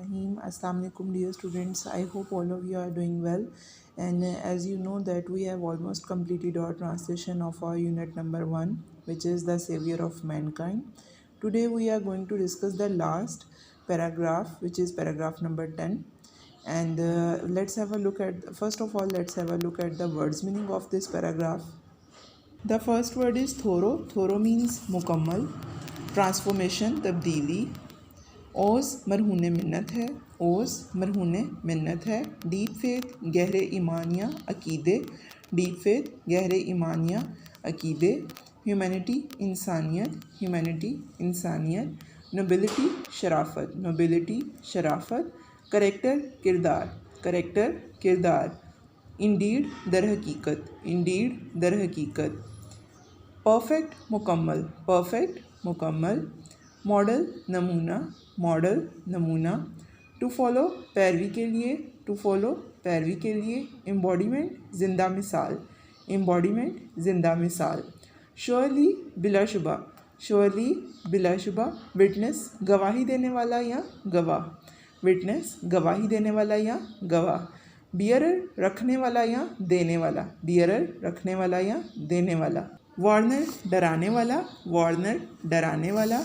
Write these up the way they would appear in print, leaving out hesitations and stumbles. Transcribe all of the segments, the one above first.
Bismillahirrahmanirrahim. Assalamu alaikum dear students. I hope all of you are doing well. And as you know that we have almost completed our translation of our unit number 1, which is the savior of mankind. Today we are going to discuss the last paragraph, which is paragraph number 10. And let's have a look at, first of all, let's have a look at the words meaning of this paragraph. The first word is thorough. Thorough means मुकम्मल, transformation, तब्दीली. ओस मरहून मिन्नत है. ओस मरहून मिन्नत है. Deep faith गहरे ईमान या अकीदे. डीप फेथ गहरे ईमान या अकीदे. ह्यूमैनिटी इंसानियत. ह्यूमैनिटी इंसानियत. नोबिलिटी शराफत. नोबिलिटी शराफत. करेक्टर किरदार. करेक्टर किरदार. इंडीड दर हकीकत. इंडीड दर हकीकत. परफेक्ट मुकम्मल. परफेक्ट मुकम्मल. मॉडल नमूना. मॉडल नमूना. टू फॉलो पैरवी के लिए. टू फॉलो पैरवी के लिए. एम्बॉडीमेंट ज़िंदा मिसाल. एम्बॉडीमेंट ज़िंदा मिसाल. श्योरली बिलाशुबा. श्योरली बिलाशुबा. विटनेस गवाही देने वाला या गवाह. विटनेस गवाही देने वाला या गवाह. बियरर रखने वाला या देने वाला. बियरर रखने वाला या देने वाला. वार्नर डराने वाला. वार्नर डराने वाला.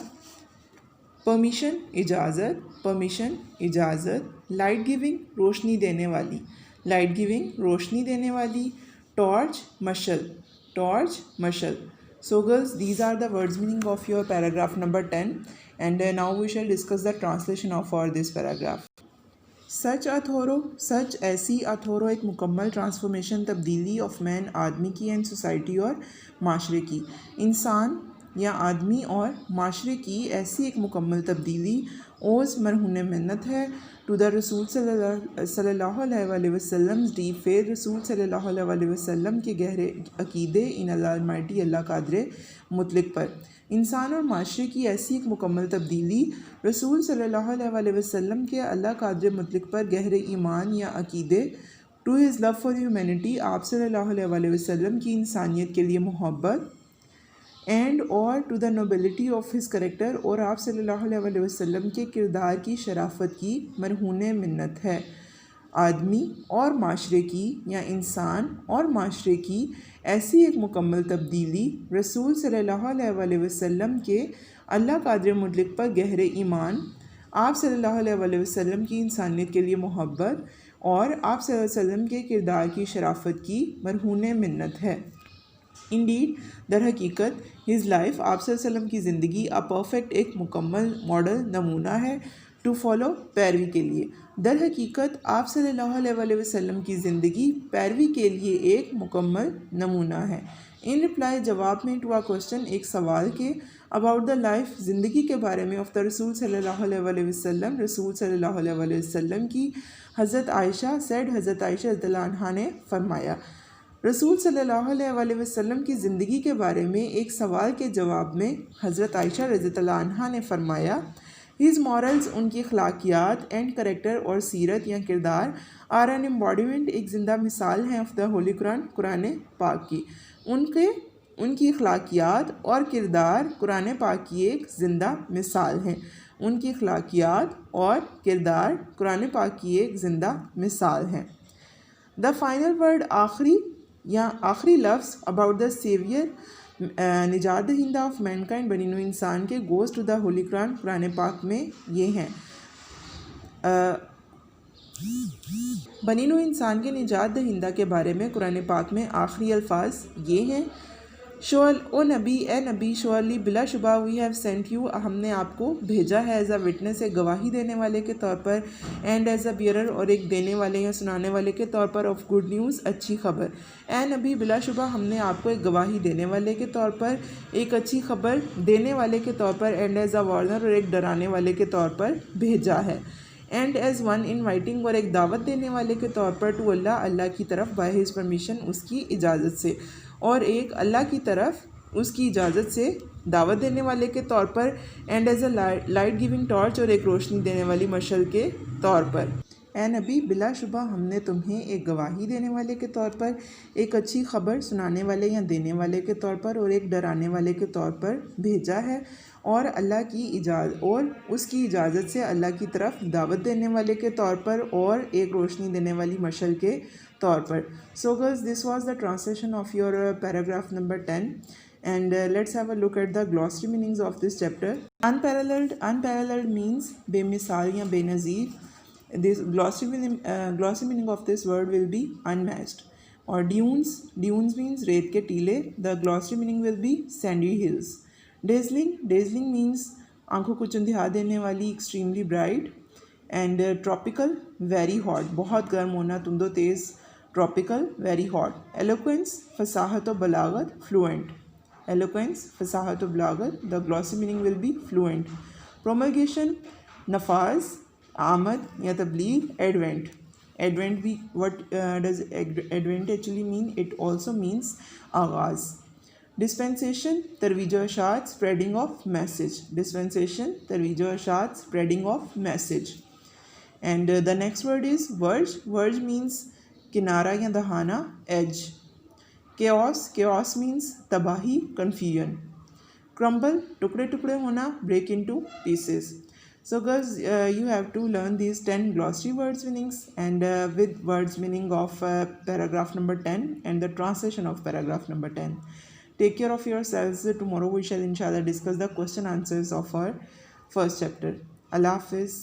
परमिशन इजाज़त. परमिशन इजाज़त. लाइट गिविंग रोशनी देने वाली. लाइट गिविंग रोशनी देने वाली. Torch Mashal. Torch Mashal. So girls, these are the words meaning of your paragraph number 10, and now we shall discuss the translation of this paragraph. सच अथोरो. सच ऐसी. अथोरो एक मुकम्मल transformation, तब्दीली of man आदमी की एंड सोसाइटी और माशरे की. इंसान या आदमी और माशरे की ऐसी एक मुकम्मल तब्दीली. ओस मरहून मिन्नत है. टू द रसूल सल्लल्लाहु अलैहि वसल्लम डीप फेथ. रसूल सल्लल्लाहु अलैहि वसल्लम के गहरे अकीदे इन अल्लाह अलमाइटी अल्लाह कादरे मुतलक पर. इंसान और माशरे की ऐसी एक मुकम्मल तब्दीली. रसूल सल्लल्लाहु अलैहि वसल्लम के अल्लाह कादरे मुतलक पर गहरे ईमान या अकीदे. To his love for humanity. आप सल्लल्लाहु अलैहि वसल्लम की इंसानियत के लिए मोहब्बत. एंड और to the nobility of his character. और आप सल्लल्लाहु अलैहि वसल्लम के किरदार की शराफत की मरहून मिन्नत है. आदमी और माशरे की या इंसान और माशरे की ऐसी एक मुकम्मल तब्दीली. रसूल सल्लल्लाहु अलैहि वसल्लम के अल्लाह कादर मुतलक पर गहरे ईमान. आप सल्लल्लाहु अलैहि वसल्लम की इंसानियत के लिए मोहब्बत. और आप सल्लल्लाहु अलैहि वसल्लम के किरदार की शराफत की मरहून मिन्नत है. इंडीड दर हकीकत. हिज लाइफ आप सल्लल्लाहु अलैहि वसल्लम की ज़िंदगी अ परफेक्ट एक मुकम्मल मॉडल नमूना है. टू फॉलो पैरवी के लिए. दर हकीकत आप सल्लल्लाहु अलैहि वसल्लम की ज़िंदगी पैरवी के लिए एक मुकम्मल नमूना है. इन रिप्लाई जवाब में टू आ क्वेश्चन एक सवाल के. अबाउट द लाइफ ज़िंदगी के बारे में ऑफ द रसूल सल्लल्लाहु अलैहि वसल्लम. रसूल सल्लल्लाहु अलैहि वसल्लम की. हज़रत आयशा सेड. हज़रत आयशा रज़ियल्लाहु अन्हा ने फरमाया. रसूल सल्लल्लाहु अलैहि वसल्लम की ज़िंदगी के बारे में एक सवाल के जवाब में हज़रत आयशा रज़ियल्लाहु अन्हा ने फरमाया. हिज मॉरल्स उनकी अखलाकियात. एंड करेक्टर और सीरत या किरदार. आर एन एम्बॉडीमेंट एक ज़िंदा मिसाल हैं ऑफ द होली कुरान. कुरान पाक की. उनकी अखलाकियात और किरदार कुरान पाक की एक ज़िंदा मिसाल हैं. उनकी अखलाकियात और किरदार कुरान पाक की एक ज़िंदा मिसाल हैं. द फाइनल वर्ड आखिरी या आखिरी लफ्ज़ अबाउट द सेवियर निजात दहिंदा ऑफ मैनकाइंड बनी नू इंसान के. Goes to the holy Quran. कुरान पाक में ये हैं. बनी नू इंसान के निजात दहिंदा के बारे में कुरान पाक में आखिरी अल्फाज ये हैं. शोअल ओ नबी. ए नबी. शोअली बिलाशुबा वी हैव सेंट यू. हमने आपको भेजा है. एज अ विटनेस एक गवाही देने वाले के तौर पर. एंड एज अ बियरर और एक देने वाले या सुनाने वाले के तौर पर. ऑफ गुड न्यूज़ अच्छी खबर. ए नबी बिलाशुबा हमने आपको एक गवाही देने वाले के तौर पर, एक अच्छी खबर देने वाले के तौर पर. एंड एज अ वार्नर और एक डराने वाले के तौर पर भेजा है. एंड एज़ वन इनवाइटिंग और एक दावत देने वाले के तौर पर. टू अल्लाह अल्लाह की तरफ. बाय हिज परमिशन उसकी इजाज़त से. और एक अल्लाह की तरफ उसकी इजाज़त से दावत देने वाले के तौर पर. And as a light giving torch और एक रोशनी देने वाली मशल के तौर पर. ए नबी बिलाशुबा हमने तुम्हें एक गवाही देने वाले के तौर पर, एक अच्छी खबर सुनाने वाले या देने वाले के तौर पर और एक डराने वाले के तौर पर भेजा है. اور اللہ کی اور اس کی اجازت سے اللہ کی طرف دعوت دینے والے کے طور پر اور ایک روشنی دینے والی مشعل کے طور پر. So guys, this was the translation of your paragraph number 10, and let's have a look at the glossary meanings of this chapter. Unparalleled means بے مثال یا بے نظیر. This glossary meaning of this word will be unmatched. اور dunes means ریت کے ٹیلے. The glossary meaning will be sandy hills. Dazzling means آنکھوں کو چندھیا دینے والی, extremely bright. And tropical, very hot, بہت گرم ہونا, تند و تیز, ٹراپیکل, ویری ہاٹ. ایلوکوینس, فصاحت و بلاغت, فلوئنٹ. ایلوکوینس, فصاحت و بلاغت. The glossy meaning will be fluent. Promulgation, نفاذ, آمد یا تبلیغ. ایڈوینٹ, ایڈوینٹ بھی what does advent actually mean, it also means آغاز. ڈسپینسیشن, ترویج و ارشاد, اسپریڈنگ آف میسیج. ڈسپینسیشن, ترویج و ارشاد, spreading of message. And the next word is verge. Verge means کنارہ یا دہانہ, ایج. کیوس مینس تباہی, کنفیوژن. کرمبل, ٹکڑے ٹکڑے ہونا, break into pieces. So guys, you have to learn these 10 glossary words meanings, and with words meaning of paragraph number 10 and the translation of paragraph number 10. Take care of yourselves. Tomorrow we shall inshallah discuss the question answers of our first chapter. Allah Hafiz.